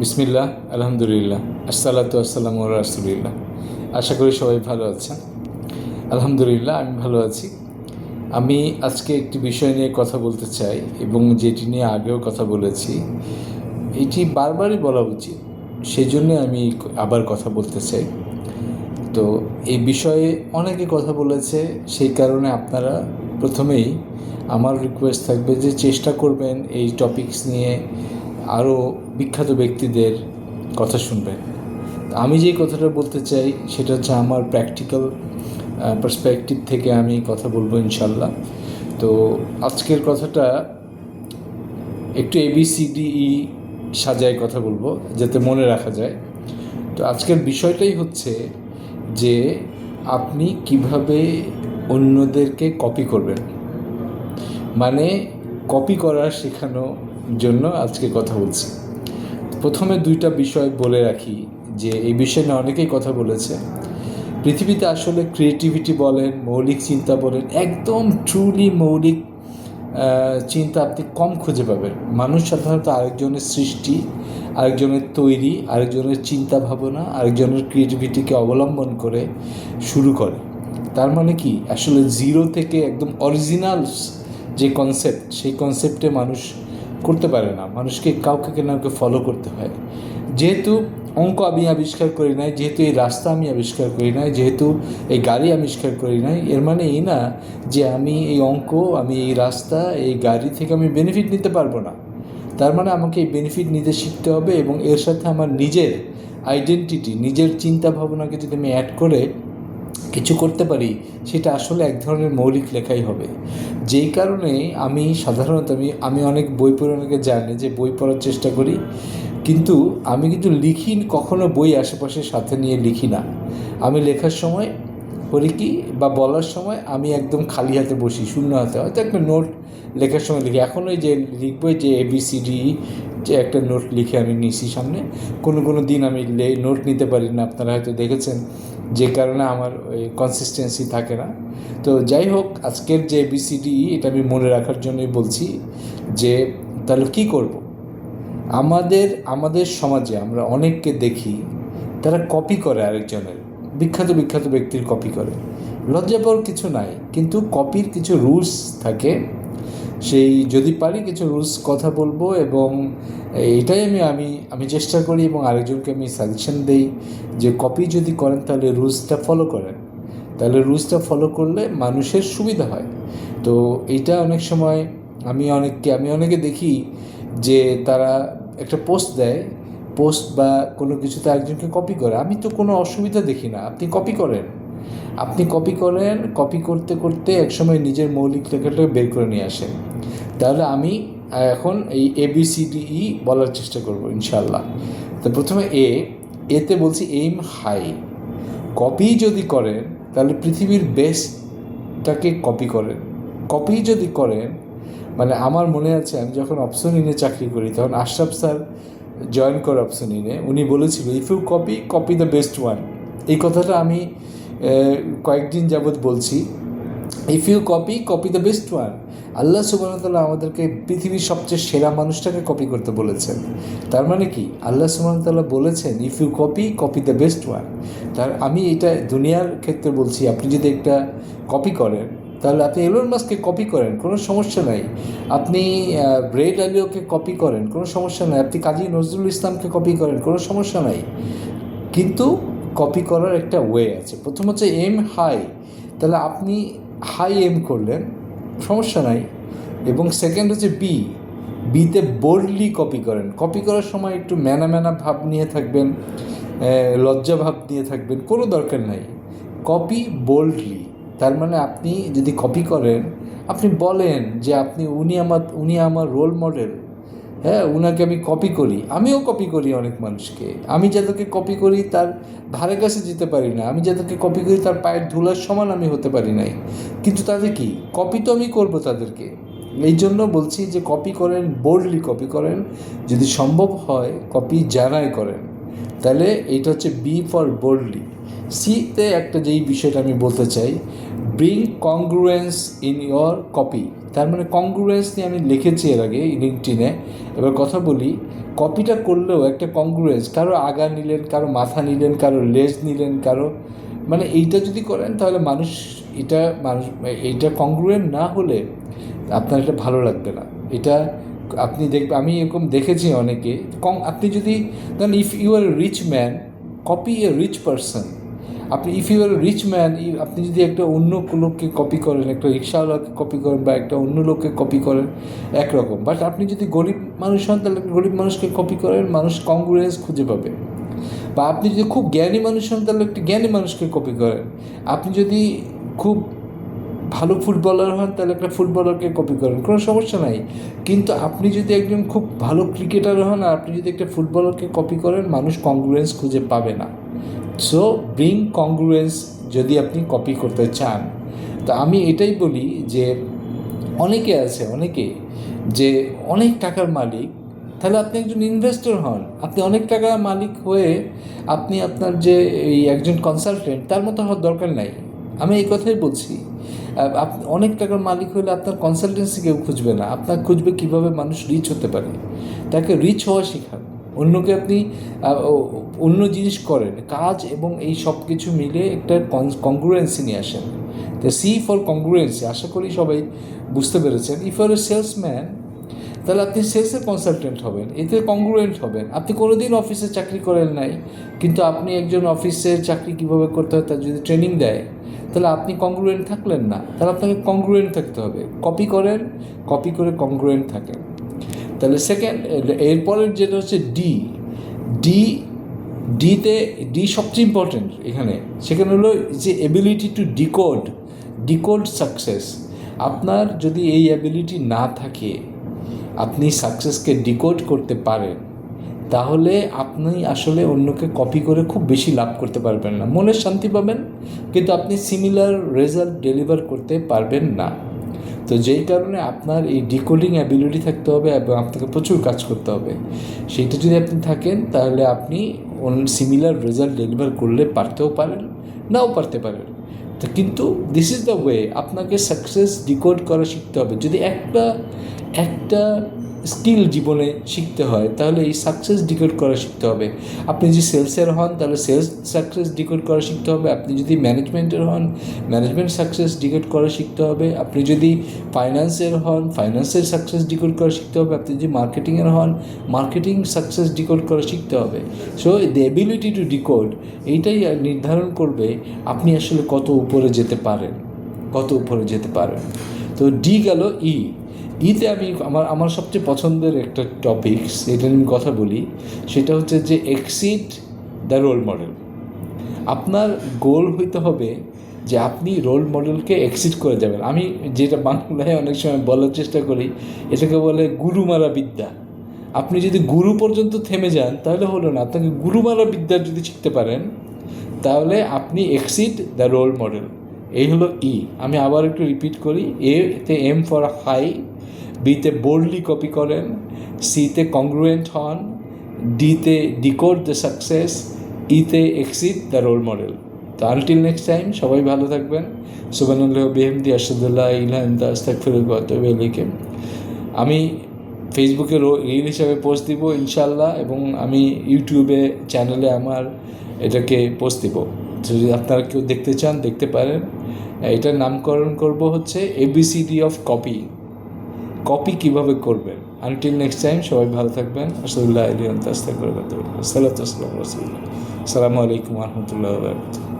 বিসমিল্লাহ, আলহামদুলিল্লাহ, আসসালাতু আসসালামু আলা রাসূলিল্লাহ। আশা করি সবাই ভালো আছেন। আলহামদুলিল্লাহ, আমি ভালো আছি। আমি আজকে একটি বিষয় নিয়ে কথা বলতে চাই এবং যেটি নিয়ে আগেও কথা বলেছি। এটি বারবারই বলা উচিত, সেজন্য আমি আবার কথা বলতে চাই। তো এই বিষয়ে অনেকে কথা বলেছে, সেই কারণে আপনারা প্রথমেই আমার রিকোয়েস্ট থাকবে যে চেষ্টা করবেন এই টপিকস নিয়ে আরও বিখ্যাত ব্যক্তিদের কথা শুনবেন। আমি যে কথাটা বলতে চাই সেটা হচ্ছে আমার প্র্যাকটিক্যাল পার্সপেক্টিভ থেকে আমি কথা বলবো ইনশাল্লাহ। তো আজকের কথাটা একটু ABCDE সাজায় কথা বলবো যাতে মনে রাখা যায়। তো আজকের বিষয়টাই হচ্ছে যে আপনি কিভাবে অন্যদেরকে কপি করবেন, মানে কপি করা শেখানোর জন্য আজকে কথা বলছি। প্রথমে দুইটা বিষয় বলে রাখি যে এই বিষয় নিয়ে অনেকেই কথা বলেছে। পৃথিবীতে আসলে ক্রিয়েটিভিটি বলেন, মৌলিক চিন্তা বলেন, একদম ট্রুলি মৌলিক চিন্তা আপনি কম খুঁজে পাবেন। মানুষ সাধারণত আরেকজনের সৃষ্টি, আরেকজনের তৈরি, আরেকজনের চিন্তা ভাবনা, আরেকজনের ক্রিয়েটিভিটিকে অবলম্বন করে শুরু করে। তার মানে কি, আসলে জিরো থেকে একদম অরিজিনাল যে কনসেপ্ট, সেই কনসেপ্টে মানুষ করতে পারে না। মানুষকে কাউকে না কাউকে ফলো করতে হয়। যেহেতু অঙ্ক আমি আবিষ্কার করি নাই, যেহেতু এই রাস্তা আমি আবিষ্কার করি নাই, যেহেতু এই গাড়ি আবিষ্কার করি নাই, এর মানে এই না যে আমি এই অঙ্ক, আমি এই রাস্তা, এই গাড়ি থেকে আমি বেনিফিট নিতে পারবো না। তার মানে আমাকে এই বেনিফিট নিতে শিখতে হবে এবং এর সাথে আমার নিজের আইডেন্টিটি, নিজের চিন্তা ভাবনাকে যদি আমি অ্যাড করে কিছু করতে পারি, সেটা আসলে এক ধরনের মৌলিক লেখাই হবে। যেই কারণে আমি সাধারণত আমি অনেক বই পড়ে, অনেকে জানে যে বই পড়ার চেষ্টা করি, কিন্তু আমি কিন্তু লিখি কখনো বই আশেপাশে সাথে নিয়ে লিখি না। আমি লেখার সময় করি কি, বা বলার সময় আমি একদম খালি হাতে বসি, শূন্য হাতে, হয়তো একটা নোট লেখার সময় লিখি। এখন ওই যে লিখবো যে ABCD, যে একটা নোট লিখে আমি নিছি সামনে। কোনো দিন আমি নোট নিতে পারি না, আপনারা হয়তো দেখেছেন, যে কারণে আমার ওই কনসিস্টেন্সি থাকে না। তো যাই হোক, আজকের যে ABCD এটা আমি মনে রাখার জন্যই বলছি যে তাহলে কী করব। আমাদের সমাজে আমরা অনেককে দেখি, তারা কপি করে আরেকজনের, বিখ্যাত ব্যক্তির কপি করে। লজ্জা পাওয়ার কিছু নাই, কিন্তু কপির কিছু রুলস থাকে। সেই যদি পারি কিছু রুলস কথা বলবো, এবং এটাই আমি চেষ্টা করি এবং আরেকজনকে আমি সাজেশন দেই যে কপি যদি করেন তাহলে রুলসটা ফলো করেন, তাহলে রুলসটা ফলো করলে মানুষের সুবিধা হয়। তো এইটা অনেক সময় আমি অনেকে দেখি যে তারা একটা পোস্ট দেয়, পোস্ট বা কোনো কিছুতে আরেকজনকে কপি করে। আমি তো কোনো অসুবিধা দেখি না, আপনি কপি করেন। কপি করতে করতে একসময় নিজের মৌলিক লেখাটা বের করে নিয়ে আসেন। তাহলে আমি এখন এই ABCDE বলার চেষ্টা করব ইনশাল্লাহ। তো প্রথমে এতে বলছি এইম হাই। কপি যদি করেন তাহলে পৃথিবীর বেস্টটাকে কপি করেন। কপি যদি করেন মানে, আমার মনে আছে আমি যখন অপশনিনে চাকরি করি তখন আশরাফ স্যার জয়েন করে অপশনিনে, উনি বলেছিল if you copy the best one. এই কথাটা আমি কয়েকদিন যাবৎ বলছি, if you copy the best one. আল্লাহ সুবহানাহু ওয়া তাআলা আমাদেরকে পৃথিবীর সবচেয়ে সেরা মানুষটাকে কপি করতে বলেছেন। তার মানে কি, আল্লাহ সুবহানাহু ওয়া তাআলা বলেছেন if you copy the best one. আমি এটা দুনিয়ার ক্ষেত্রে বলছি, আপনি যদি একটা কপি করেন তাহলে আপনি এলন মাস্ককে কপি করেন, কোনো সমস্যা নাই। আপনি রে ডালিওকে কপি করেন, কোনো সমস্যা নাই। আপনি কাজী নজরুল ইসলামকে কপি করেন, কোনো সমস্যা নাই। কিন্তু কপি করার একটা ওয়ে আছে। প্রথম হচ্ছে এম হাই, তাহলে আপনি হাই এম করলেন, সমস্যা নাই। এবং সেকেন্ড হচ্ছে বিতে বোল্ডলি কপি করেন। কপি করার সময় একটু ম্যানা ভাব নিয়ে থাকবেন, লজ্জা ভাব নিয়ে থাকবেন, কোনো দরকার নাই। কপি বোল্ডলি, তার মানে আপনি যদি কপি করেন, আপনি বলেন যে উনি আমার রোল মডেল। হ্যাঁ, উনাকে আমি কপি করি, আমিও কপি করি অনেক মানুষকে। আমি যাদেরকে কপি করি তার ধারে কাছে যেতে পারি না, আমি যাদেরকে কপি করি তার পায়ের ধুলার সমান আমি হতে পারি নাই, কিন্তু তাদের কি কপি তো আমি করবো তাদেরকে। এই জন্য বলছি যে কপি করেন, বোল্ডলি কপি করেন, যদি সম্ভব হয় কপি জানাই করেন। তাহলে এইটা হচ্ছে বি ফর বোল্ডলি। সিতে একটা যেই বিষয়টা আমি বলতে চাই, ব্রিং কংগ্রুয়েন্স ইন ইয়োর কপি। তার মানে কংগ্রুয়েন্স নিয়ে আমি লিখেছি এর আগে লিঙ্কডইনে। এবার কথা বলি, কপিটা করলেও একটা কংগ্রুয়েন্স, কারো আগা নিলেন, কারো মাথা নিলেন, কারো লেজ নিলেন, কারো মানে এইটা যদি করেন তাহলে মানুষ এইটা কংগ্রুয়েন্ট না হলে আপনার এটা ভালো লাগবে না। এটা আপনি আমি এরকম দেখেছি অনেকে। আপনি যদি ধরেন, if you are a rich man, copy a rich person. আপনি if you are a rich man, আপনি যদি একটা অন্য লোককে কপি করেন, একটা রিক্সাওয়ালাকে কপি করেন বা একটা অন্য লোককে কপি করেন একরকম, বাট আপনি যদি গরিব মানুষ হন তাহলে গরিব মানুষকে কপি করেন, মানুষ কংগ্রুয়েন্স খুঁজে পাবে। বা আপনি যদি খুব জ্ঞানী মানুষ হন তাহলে একটি জ্ঞানী মানুষকে কপি করেন। আপনি যদি খুব ভালো ফুটবলার হন তাহলে একটা ফুটবলারকে কপি করেন, কোনো সমস্যা নাই। কিন্তু আপনি যদি একজন খুব ভালো ক্রিকেটার হন আর আপনি যদি একটা ফুটবলারকে কপি করেন, মানুষ কংগ্রুয়েন্স খুঁজে পাবে না। সো ব্রিং কংগ্রুয়েন্স যদি আপনি কপি করতে চান। তো আমি এটাই বলি যে অনেকে যে অনেক টাকার মালিক, তাহলে আপনি একজন ইনভেস্টর হন। আপনি অনেক টাকার মালিক হয়ে আপনি আপনার যে এই একজন কনসালটেন্ট তার মতো হওয়ার দরকার নাই। আমি এই কথাই বলছি। আপনি অনেক টাকার মালিক হলে আপনার কনসালটেন্সি কেউ খুঁজবে না, আপনার খুঁজবে কীভাবে মানুষ রিচ হতে পারে। তাকে রিচ হওয়া শেখান, অন্যকে আপনি অন্য জিনিস করেন, কাজ এবং এই সব কিছু মিলে একটা কংগ্রুয়েন্সি নিয়ে আসেন। তো সি ফর কংগ্রুয়েন্সি, আশা করি সবাই বুঝতে পেরেছেন। If you are a salesman, তাহলে আপনি সেলসের কনসালটেন্ট হবেন, এতে কংগ্রুয়েন্ট হবেন। আপনি কোনোদিন অফিসে চাকরি করেন নাই, কিন্তু আপনি একজন অফিসের চাকরি কীভাবে করতে হয় তার যদি ট্রেনিং দেয়, তাহলে আপনি কংগ্রুয়েন্ট থাকলেন না। তাহলে আপনাকে কংগ্রুয়েন্ট থাকতে হবে। কপি করেন, কপি করে কংগ্রুয়েন্ট থাকেন। তাহলে সেকেন্ড, এরপরের যেটা হচ্ছে ডি সবচেয়ে ইম্পর্টেন্ট এখানে। সেখানে হলো যে এবিলিটি টু ডিকোড সাকসেস। আপনার যদি এই অ্যাবিলিটি না থাকে, আপনি সাকসেসকে ডিকোড করতে পারেন, তাহলে আপনি আসলে অন্যকে কপি করে খুব বেশি লাভ করতে পারবেন না। মনের শান্তি পাবেন, কিন্তু আপনি সিমিলার রেজাল্ট ডেলিভার করতে পারবেন না। তো যেই কারণে আপনার এই ডিকোডিং অ্যাবিলিটি থাকতে হবে এবং আপনাকে প্রচুর কাজ করতে হবে। সেইটা যদি আপনি থাকেন তাহলে আপনি সিমিলার রেজাল্ট ডেলিভার করলে পারতেও পারেন, নাও পারতে পারেন। তো কিন্তু দিস ইজ দ্য ওয়ে, আপনাকে সাকসেস ডিকোড করা শিখতে হবে। যদি একটা স্কিল জীবনে শিখতে হয় তাহলে এই সাকসেস ডিকোড করা শিখতে হবে। আপনি যদি সেলসের হন তাহলে সেলস সাকসেস ডিকোড করা শিখতে হবে। আপনি যদি ম্যানেজমেন্টের হন, ম্যানেজমেন্ট সাকসেস ডিকোড করা শিখতে হবে। আপনি যদি ফাইন্যান্সের হন, ফাইন্যান্সের সাকসেস ডিকোড করা শিখতে হবে। আপনি যদি মার্কেটিংয়ের হন, মার্কেটিং সাকসেস ডিকোড করা শিখতে হবে। So the ability to decode, এইটাই নির্ধারণ করবে আপনি আসলে কত উপরে যেতে পারেন। তো ডি গেল। ইতে আমি আমার সবচেয়ে পছন্দের একটা টপিক, এটা নিয়ে কথা বলি। সেটা হচ্ছে যে এক্সিড দ্য রোল মডেল। আপনার গোল হইতে হবে যে আপনি রোল মডেলকে এক্সিড করে যাবেন। আমি যেটা বাংলায় অনেক সময় বলার চেষ্টা করি, এটাকে বলে গুরু মারা বিদ্যা। আপনি যদি গুরু পর্যন্ত থেমে যান তাহলে হলো না। আপনাকে গুরু মারা বিদ্যা যদি শিখতে পারেন তাহলে আপনি এক্সিড দ্য রোল মডেল। এই হলো আমি আবার একটু রিপিট করি। এতে এম ফর হাই, বিতে বোল্ডলি কপি করেন, সিতে কংগ্রুয়েন্ট হন, ডিতে ডিকোড দ্য সাকসেস, ইতে এক্সিড দ্য রোল মডেল। তো আনটিল নেক্সট টাইম, সবাই ভালো থাকবেন। সুবহানাল্লাহ বিহামদি, আশহাদুল্লাহ ইলাহা ইল্লা আস্তাগফিরুকা ওয়া আতুবু ইলাইহি। আমি ফেসবুকে রিল হিসাবে পোস্ট দিব ইনশাআল্লাহ, এবং আমি ইউটিউবে চ্যানেলে আমার এটাকে পোস্ট দিব। যদি আপনারা কেউ দেখতে চান দেখতে পারেন। এটার নামকরণ করব হচ্ছে ABCD অফ কপি কীভাবে করবেন। আনটিল নেক্সট টাইম, সবাই ভালো থাকবেন। আশহাদুল্লাহ ইলাহা ইল্লা আস্তাগফিরুকা ওয়া আতুবু ইলাইহি। আসসালামু আলাইকুম ওয়া রাহমাতুল্লাহি ওয়া বারাকাতুহু।